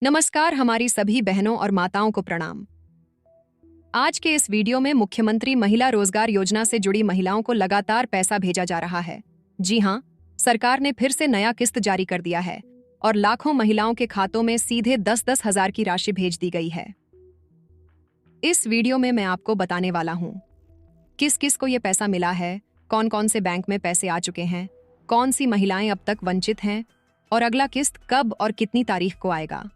नमस्कार, हमारी सभी बहनों और माताओं को प्रणाम। आज के इस वीडियो में मुख्यमंत्री महिला रोजगार योजना से जुड़ी महिलाओं को लगातार पैसा भेजा जा रहा है। जी हां, सरकार ने फिर से नया किस्त जारी कर दिया है और लाखों महिलाओं के खातों में सीधे 10-10 हजार की राशि भेज दी गई है। इस वीडियो में मैं आपको बताने वाला हूं किस किस को ये पैसा मिला है, कौन कौन से बैंक में पैसे आ चुके हैं, कौन सी महिलाएं अब तक वंचित हैं और अगला किस्त कब और कितनी तारीख को आएगा।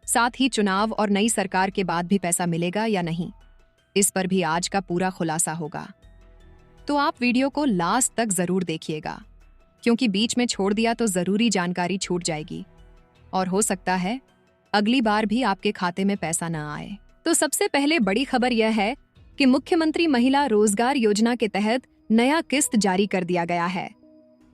साथ ही चुनाव और नई सरकार के बाद भी पैसा मिलेगा या नहीं, इस पर भी आज का पूरा खुलासा होगा। तो आप वीडियो को लास्ट तक जरूर देखिएगा, क्योंकि बीच में छोड़ दिया तो जरूरी जानकारी छूट जाएगी और हो सकता है अगली बार भी आपके खाते में पैसा न आए। तो सबसे पहले बड़ी खबर यह है कि मुख्यमंत्री महिला रोजगार योजना के तहत नया किस्त जारी कर दिया गया है।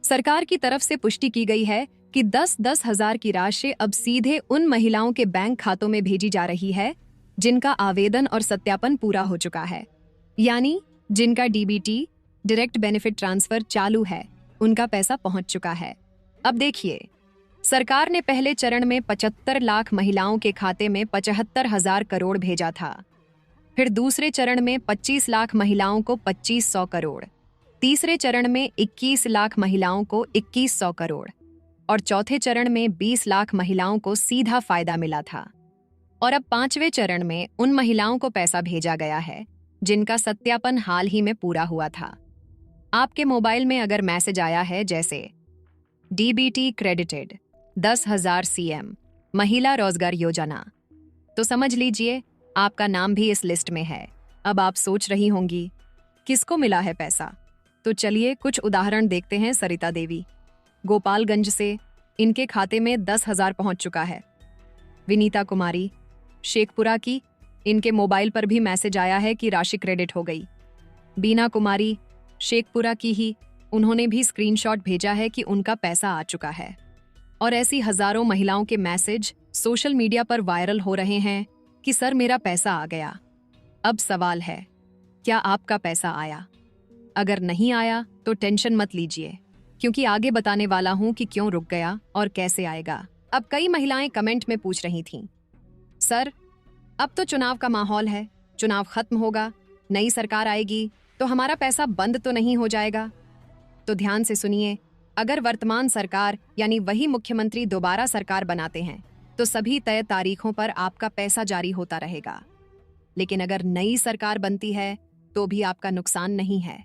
सरकार की तरफ से पुष्टि की गई है कि 10-10 हजार की राशि अब सीधे उन महिलाओं के बैंक खातों में भेजी जा रही है जिनका आवेदन और सत्यापन पूरा हो चुका है, यानी जिनका डीबीटी डायरेक्ट बेनिफिट ट्रांसफर चालू है, उनका पैसा पहुंच चुका है। अब देखिए, सरकार ने पहले चरण में 75 लाख महिलाओं के खाते में 75,000 करोड़ भेजा था। फिर दूसरे चरण में 25 लाख महिलाओं को 2500 करोड़, तीसरे चरण में 21 लाख महिलाओं को 2100 करोड़ और चौथे चरण में 20 लाख महिलाओं को सीधा फायदा मिला था। और अब पांचवें चरण में उन महिलाओं को पैसा भेजा गया है जिनका सत्यापन हाल ही में पूरा हुआ था। आपके मोबाइल में अगर मैसेज आया है जैसे डीबीटी क्रेडिटेड 10,000 सीएम महिला रोजगार योजना, तो समझ लीजिए आपका नाम भी इस लिस्ट में है। अब आप सोच रही होंगी किसको मिला है पैसा, तो चलिए कुछ उदाहरण देखते हैं। सरिता देवी गोपालगंज से, इनके खाते में 10,000 पहुंच चुका है। विनीता कुमारी शेखपुरा की, इनके मोबाइल पर भी मैसेज आया है कि राशि क्रेडिट हो गई। बीना कुमारी शेखपुरा की ही, उन्होंने भी स्क्रीनशॉट भेजा है कि उनका पैसा आ चुका है। और ऐसी हजारों महिलाओं के मैसेज सोशल मीडिया पर वायरल हो रहे हैं कि सर मेरा पैसा आ गया। अब सवाल है, क्या आपका पैसा आया? अगर नहीं आया तो टेंशन मत लीजिए, क्योंकि आगे बताने वाला हूं कि क्यों रुक गया और कैसे आएगा। अब कई महिलाएं कमेंट में पूछ रही थीं, सर अब तो चुनाव का माहौल है, चुनाव खत्म होगा, नई सरकार आएगी तो हमारा पैसा बंद तो नहीं हो जाएगा? तो ध्यान से सुनिए, अगर वर्तमान सरकार यानी वही मुख्यमंत्री दोबारा सरकार बनाते हैं तो सभी तय तारीखों पर आपका पैसा जारी होता रहेगा। लेकिन अगर नई सरकार बनती है तो भी आपका नुकसान नहीं है,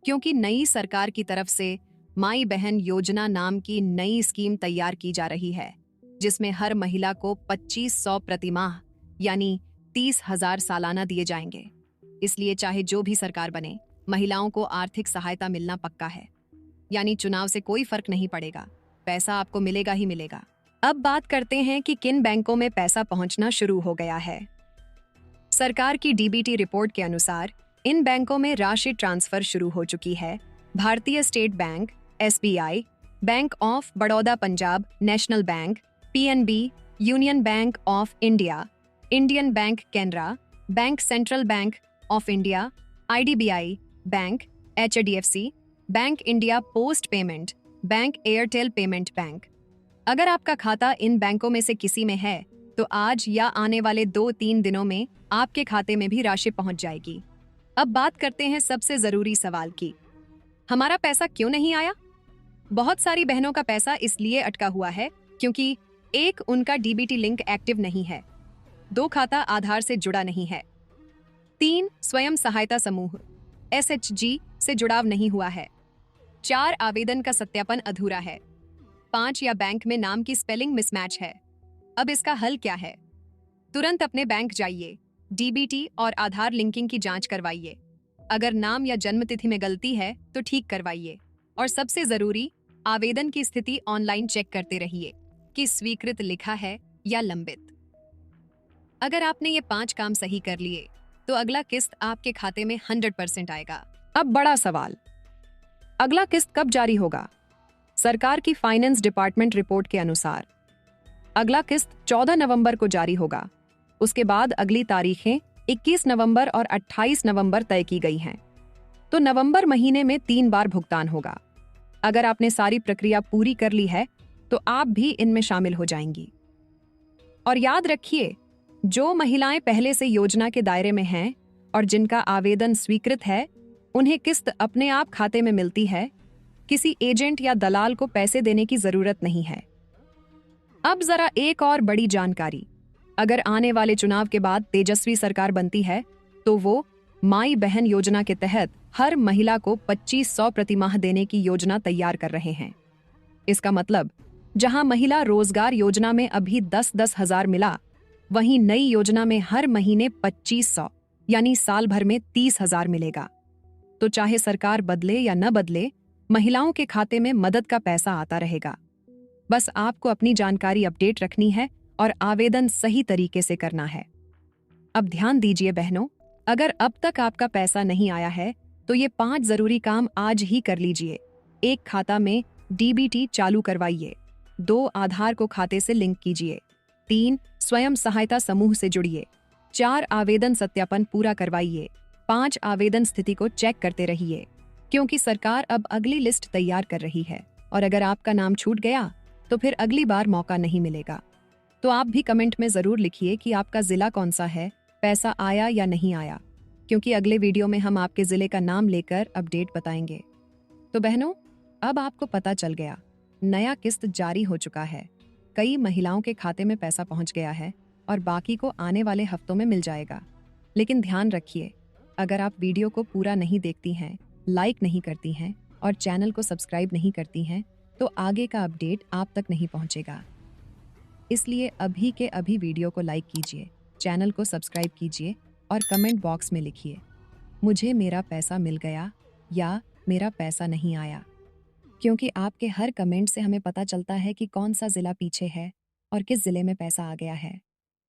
क्योंकि नई सरकार की तरफ से माई बहन योजना नाम की नई स्कीम तैयार की जा रही है, जिसमें हर महिला को 2500 प्रतिमाह यानी 30,000 सालाना दिए जाएंगे। इसलिए चाहे जो भी सरकार बने, महिलाओं को आर्थिक सहायता मिलना पक्का है, यानी चुनाव से कोई फर्क नहीं पड़ेगा, पैसा आपको मिलेगा ही मिलेगा। अब बात करते हैं कि किन बैंकों में पैसा पहुंचना शुरू हो गया है। सरकार की डीबीटी रिपोर्ट के अनुसार इन बैंकों में राशि ट्रांसफर शुरू हो चुकी है। भारतीय state bank, SBI, bank of Baroda Punjab national bank, PNB, union bank of India, Indian bank Canara, bank central bank of India, IDBI bank, HDFC bank, India post payment bank, Airtel payment bank. अगर आपका खाता इन बैंकों में से किसी में है तो आज या आने वाले 2-3 दिनों में आपके खाते में भी राशि पहुंच जाएगी। अब बात करते हैं सबसे जरूरी सवाल की, हमारा पैसा क्यों नहीं आया? बहुत सारी बहनों का पैसा इसलिए अटका हुआ है क्योंकि 1, उनका डीबीटी लिंक एक्टिव नहीं है, 2, खाता आधार से जुड़ा नहीं है, 3, स्वयं सहायता समूह एसएचजी से जुड़ाव नहीं हुआ है, 4, आवेदन का सत्यापन अधूरा है, 5, या बैंक में नाम की स्पेलिंग मिसमैच है। अब इसका हल क्या है? तुरंत अपने बैंक जाइए, डीबीटी और आधार लिंकिंग की जांच करवाइए। अगर नाम या जन्मतिथि में गलती है तो ठीक करवाइए, और सबसे जरूरी, आवेदन की स्थिति ऑनलाइन चेक करते रहिए कि स्वीकृत लिखा है या लंबित। अगर आपने ये 5 काम सही कर लिए तो अगला किस्त आपके खाते में 100% आएगा। अब बड़ा सवाल, अगला किस्त कब जारी होगा? सरकार की फाइनेंस डिपार्टमेंट रिपोर्ट के अनुसार अगला किस्त 14 नवंबर को जारी होगा। उसके बाद अगली तारीखें 21 नवंबर और 28 नवंबर तय की गई हैं। तो नवंबर महीने में 3 बार भुगतान होगा। अगर आपने सारी प्रक्रिया पूरी कर ली है तो आप भी इनमें शामिल हो जाएंगी। और याद रखिए, जो महिलाएं पहले से योजना के दायरे में हैं और जिनका आवेदन स्वीकृत है, उन्हें किस्त अपने आप खाते में मिलती है। किसी एजेंट या दलाल को पैसे देने की जरूरत नहीं है। अब जरा एक और बड़ी जानकारी। अगर आने वाले चुनाव के बाद तेजस्वी सरकार बनती है, तो वो माई बहन योजना के तहत हर महिला को 2500 प्रतिमाह देने की योजना तैयार कर रहे हैं। इसका मतलब, जहां महिला रोजगार योजना में अभी 10-10 हजार मिला, वहीं नई योजना में हर महीने 2500 यानी साल भर में 30,000 मिलेगा। तो चाहे सरकार बदले या न बदले, महिलाओं के खाते में मदद का पैसा आता रहेगा। बस आपको अपनी जानकारी अपडेट रखनी है और आवेदन सही तरीके से करना है। अब ध्यान दीजिए बहनों, अगर अब तक आपका पैसा नहीं आया है, तो ये 5 जरूरी काम आज ही कर लीजिए। 1 खाता में डीबीटी चालू करवाइए। 2 आधार को खाते से लिंक कीजिए। 3 स्वयं सहायता समूह से जुड़िए। 4 आवेदन सत्यापन पूरा करवाइए। 5 आवेदन स्थिति को चेक करते रहिए, क्योंकि सरकार अब अगली लिस्ट तैयार कर रही है और अगर आपका नाम छूट गया तो फिर अगली बार मौका नहीं मिलेगा। तो आप भी कमेंट में जरूर लिखिए कि आपका जिला कौन सा है, पैसा आया या नहीं आया, क्योंकि अगले वीडियो में हम आपके जिले का नाम लेकर अपडेट बताएंगे। तो बहनों, अब आपको पता चल गया, नया किस्त जारी हो चुका है। कई महिलाओं के खाते में पैसा पहुंच गया है और बाकी को आने वाले हफ्तों में मिल जाएगा। लेकिन ध्यान रखिए, अगर आप वीडियो को पूरा नहीं देखती हैं, लाइक नहीं करती हैं और चैनल को सब्सक्राइब नहीं करती हैं, तो आगे का अपडेट आप तक नहीं पहुंचेगा। इसलिए अभी के अभी वीडियो को लाइक कीजिए, चैनल को सब्सक्राइब कीजिए और कमेंट बॉक्स में लिखिए, मुझे मेरा पैसा मिल गया या मेरा पैसा नहीं आया, क्योंकि आपके हर कमेंट से हमें पता चलता है कि कौन सा जिला पीछे है और किस जिले में पैसा आ गया है।